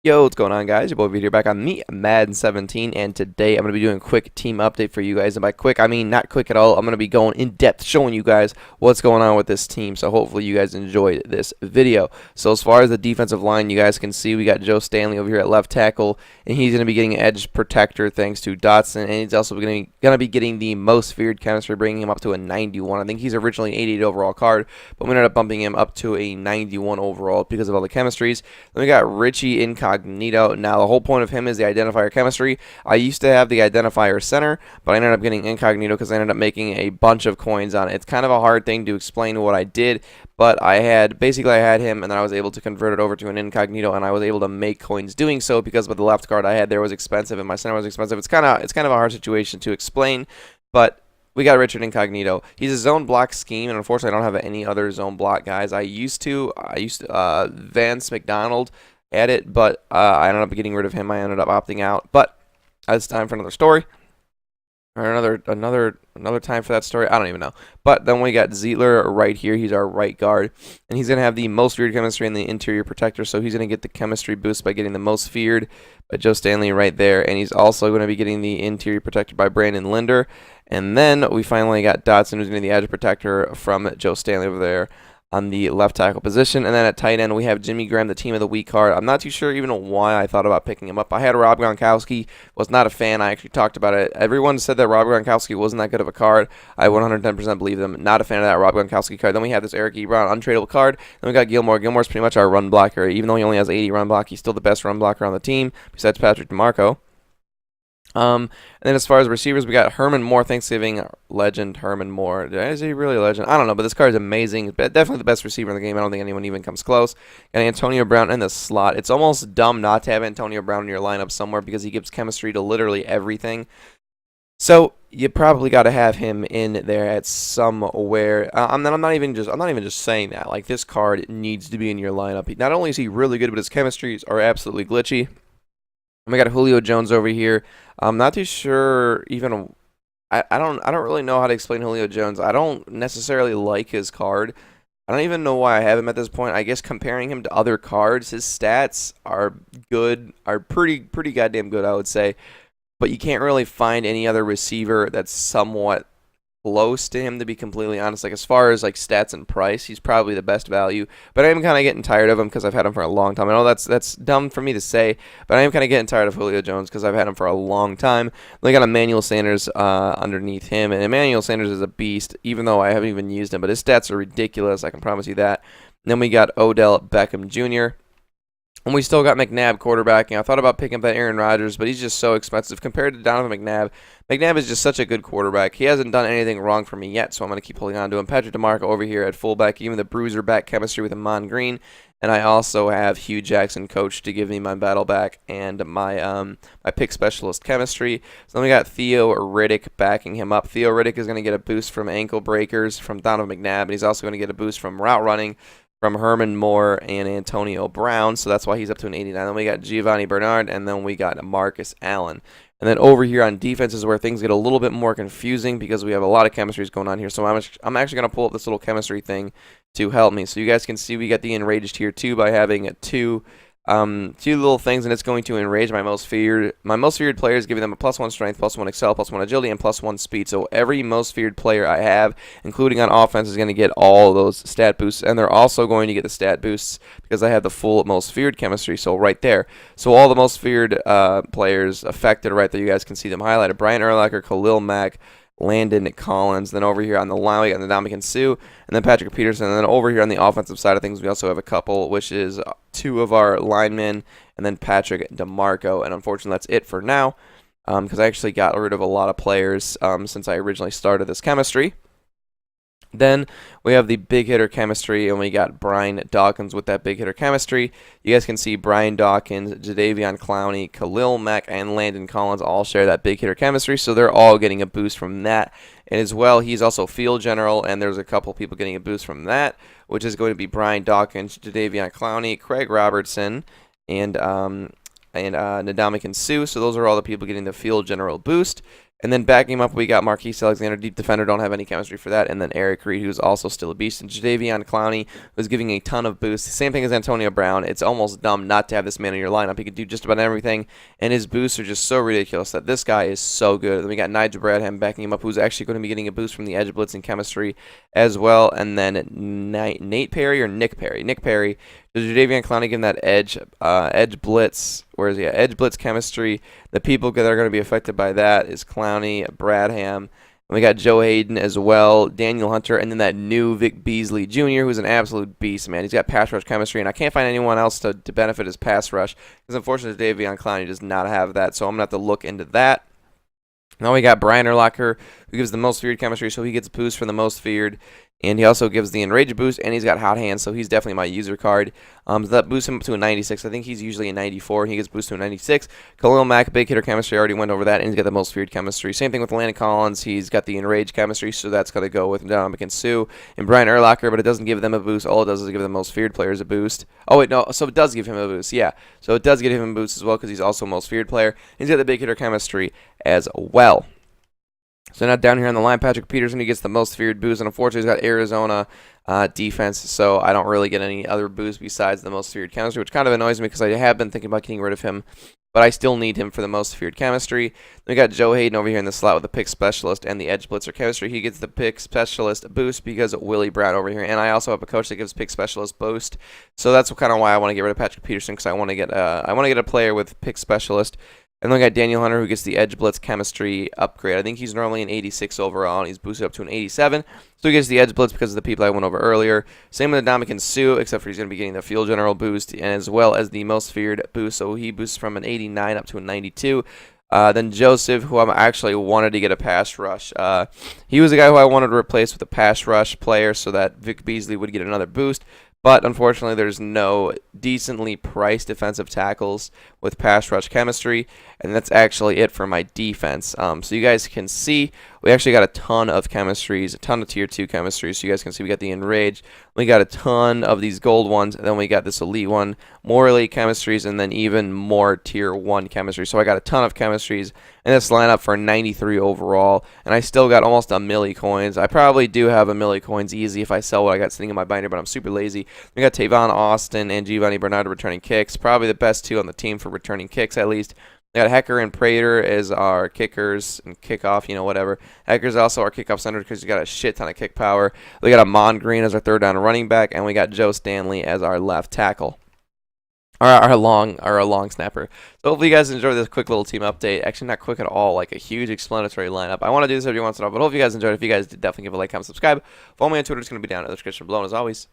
Yo, what's going on, guys? Your boy Vito here back on me, Madden 17, and today I'm going to be doing a quick team update for you guys. And by quick, I mean not quick at all. I'm going to be going in depth, showing you guys what's going on with this team. So hopefully you guys enjoyed this video. So as far as the defensive line, you guys can see we got Joe Stanley over here at left tackle, and he's going to be getting edge protector thanks to Dotson, and he's also going to be getting the most feared chemistry, bringing him up to a 91. I think he's originally an 88 overall card, but we ended up bumping him up to a 91 overall because of all the chemistries. Then we got Richie Incognito. Now, the whole point of him is the identifier chemistry. I used to have the identifier center, but I ended up getting Incognito because I ended up making a bunch of coins on it. It's kind of a hard thing to explain what I did, but I had him, and then I was able to convert it over to an Incognito, and I was able to make coins doing so because with the left card I had there was expensive, and my center was expensive. It's kind of a hard situation to explain, but we got Richard Incognito. He's a zone block scheme, and unfortunately I don't have any other zone block guys. I used to Vance McDonald at it, but I ended up getting rid of him. I ended up opting out. But it's time for another story, or another time for that story. I don't even know. But then we got Zietler right here. He's our right guard, and he's gonna have the most feared chemistry in the interior protector. So he's gonna get the chemistry boost by getting the most feared by Joe Stanley right there, and he's also going to be getting the interior protector by Brandon Linder. And then we finally got Dotson, who's going to be the edge protector from Joe Stanley over there on the left tackle position. And then at tight end, we have Jimmy Graham, the team of the week card. I'm not too sure even why I thought about picking him up. I had Rob Gronkowski, was not a fan. I actually talked about it. Everyone said that Rob Gronkowski wasn't that good of a card. I 110% believe them. Not a fan of that Rob Gronkowski card. Then we have this Eric Ebron untradeable card. Then we got Gilmore. Gilmore's pretty much our run blocker. Even though he only has 80 run block, he's still the best run blocker on the team, besides Patrick DeMarco. And then as far as receivers, we got Herman Moore, Thanksgiving legend Herman Moore. Is he really a legend? I don't know, but this card is amazing. Definitely the best receiver in the game. I don't think anyone even comes close. Got Antonio Brown in the slot. It's almost dumb not to have Antonio Brown in your lineup somewhere because he gives chemistry to literally everything. So you probably got to have him in there at somewhere. I'm not even just saying that. Like, this card needs to be in your lineup. Not only is he really good, but his chemistries are absolutely glitchy. And we got Julio Jones over here. I'm not too sure even. I don't really know how to explain Julio Jones. I don't necessarily like his card. I don't even know why I have him at this point. I guess comparing him to other cards, his stats are good, are pretty goddamn good, I would say. But you can't really find any other receiver that's somewhat close to him, to be completely honest. Like, as far as like stats and price, he's probably the best value. But I am kind of getting tired of him because I've had him for a long time. I know that's dumb for me to say, but I am kind of getting tired of Julio Jones because I've had him for a long time. They got Emmanuel Sanders underneath him, and Emmanuel Sanders is a beast, even though I haven't even used him. But his stats are ridiculous, I can promise you that. And then we got Odell Beckham Jr., and we still got McNabb quarterbacking. I thought about picking up that Aaron Rodgers, but he's just so expensive compared to Donovan McNabb. McNabb is just such a good quarterback. He hasn't done anything wrong for me yet, so I'm going to keep holding on to him. Patrick DeMarco over here at fullback, even the bruiser back chemistry with Amon Green. And I also have Hugh Jackson coach to give me my battle back and my pick specialist chemistry. So then we got Theo Riddick backing him up. Theo Riddick is going to get a boost from ankle breakers from Donovan McNabb, and he's also going to get a boost from route running from Herman Moore and Antonio Brown, so that's why he's up to an 89. Then we got Giovanni Bernard, and then we got Marcus Allen. And then over here on defense is where things get a little bit more confusing because we have a lot of chemistries going on here. So I'm actually going to pull up this little chemistry thing to help me. So you guys can see we got the enraged here too by having two little things, and it's going to enrage my most feared players, giving them a +1 strength, +1 excel, +1 agility, and +1 speed. So every most feared player I have, including on offense, is going to get all those stat boosts, and they're also going to get the stat boosts because I have the full most feared chemistry. So right there, so all the most feared players affected right there. You guys can see them highlighted: Brian Urlacher, Khalil Mack, Landon Collins. Then over here on the line, we got Ndamukong Suh, and then Patrick Peterson. And then over here on the offensive side of things, we also have a couple, which is two of our linemen, and then Patrick DeMarco. And unfortunately, that's it for now, because I actually got rid of a lot of players since I originally started this chemistry. Then we have the big hitter chemistry, and we got Brian Dawkins with that big hitter chemistry. You guys can see Brian Dawkins, Jadeveon Clowney, Khalil Mack, and Landon Collins all share that big hitter chemistry, so they're all getting a boost from that. And as well, he's also field general, and there's a couple people getting a boost from that, which is going to be Brian Dawkins, Jadeveon Clowney, Craig Robertson, and Ndamukong Suh. So those are all the people getting the field general boost. And then backing him up, we got Marquise Alexander, deep defender, don't have any chemistry for that. And then Eric Reed, who's also still a beast. And Jadeveon Clowney, who's giving a ton of boosts. Same thing as Antonio Brown. It's almost dumb not to have this man in your lineup. He can do just about everything. And his boosts are just so ridiculous that this guy is so good. Then we got Nigel Bradham backing him up, who's actually going to be getting a boost from the edge blitz and chemistry as well. And then Nate Perry or Nick Perry. Nick Perry. Does Jadeveon Clowney give him that edge blitz? Where is he at? Edge blitz chemistry. The people that are going to be affected by that is Clowney, Bradham, and we got Joe Hayden as well, Daniel Hunter, and then that new Vic Beasley Jr., who's an absolute beast, man. He's got pass rush chemistry, and I can't find anyone else to benefit his pass rush, because unfortunately Jadeveon Clowney does not have that, so I'm going to have to look into that. Now we got Brian Urlacher, who gives the most feared chemistry, so he gets boost for the most feared. And he also gives the enrage boost, and he's got hot hands, so he's definitely my user card. So that boosts him up to a 96. I think he's usually a 94, and he gets boosted to a 96. Khalil Mack, big hitter chemistry, already went over that, and he's got the most feared chemistry. Same thing with Landon Collins. He's got the enrage chemistry, so that's going to go with Dominic Sue and Brian Urlacher, but it doesn't give them a boost. All it does is give the most feared players a boost. Oh, wait, no, so it does give him a boost, yeah. So it does give him a boost as well, because he's also a most feared player. He's got the big hitter chemistry as well. So now down here on the line, Patrick Peterson, he gets the most feared boost, and unfortunately he's got Arizona defense, so I don't really get any other boost besides the most feared chemistry, which kind of annoys me because I have been thinking about getting rid of him, but I still need him for the most feared chemistry. Then we got Joe Hayden over here in the slot with the pick specialist and the edge blitzer chemistry. He gets the pick specialist boost because of Willie Brown over here, and I also have a coach that gives pick specialist boost, so that's kind of why I want to get rid of Patrick Peterson, because I want to get a player with pick specialist. And then we got Daniel Hunter, who gets the Edge Blitz chemistry upgrade. I think he's normally an 86 overall, and he's boosted up to an 87. So he gets the Edge Blitz because of the people I went over earlier. Same with Dominican Sue, except for he's going to be getting the Field General boost, and as well as the most feared boost. So he boosts from an 89 up to a 92. Then Joseph, who I actually wanted to get a pass rush. He was the guy who I wanted to replace with a pass rush player so that Vic Beasley would get another boost. But unfortunately, there's no decently priced defensive tackles with pass rush chemistry, and that's actually it for my defense. So you guys can see we actually got a ton of chemistries, a ton of tier 2 chemistries. So you guys can see we got the Enrage, we got a ton of these gold ones, and then we got this elite one, more elite chemistries, and then even more tier 1 chemistry. So I got a ton of chemistries in this lineup for 93 overall, and I still got almost a milli coins. I probably do have a milli coins easy if I sell what I got sitting in my binder, but I'm super lazy. We got Tavon Austin and Giovanni Bernardo returning kicks, probably the best two on the team for returning kicks at least. We got Hecker and Prater as our kickers and kickoff, whatever. Hecker's also our kickoff center because he's got a shit ton of kick power. We got Amon Green as our third down running back, and we got Joe Stanley as our left tackle. Our long snapper. So hopefully you guys enjoyed this quick little team update. Actually, not quick at all, like a huge explanatory lineup. I want to do this every once in a while, but hope you guys enjoyed. If you guys did, definitely give a like, comment, subscribe. Follow me on Twitter. It's going to be down in the description below. And as always,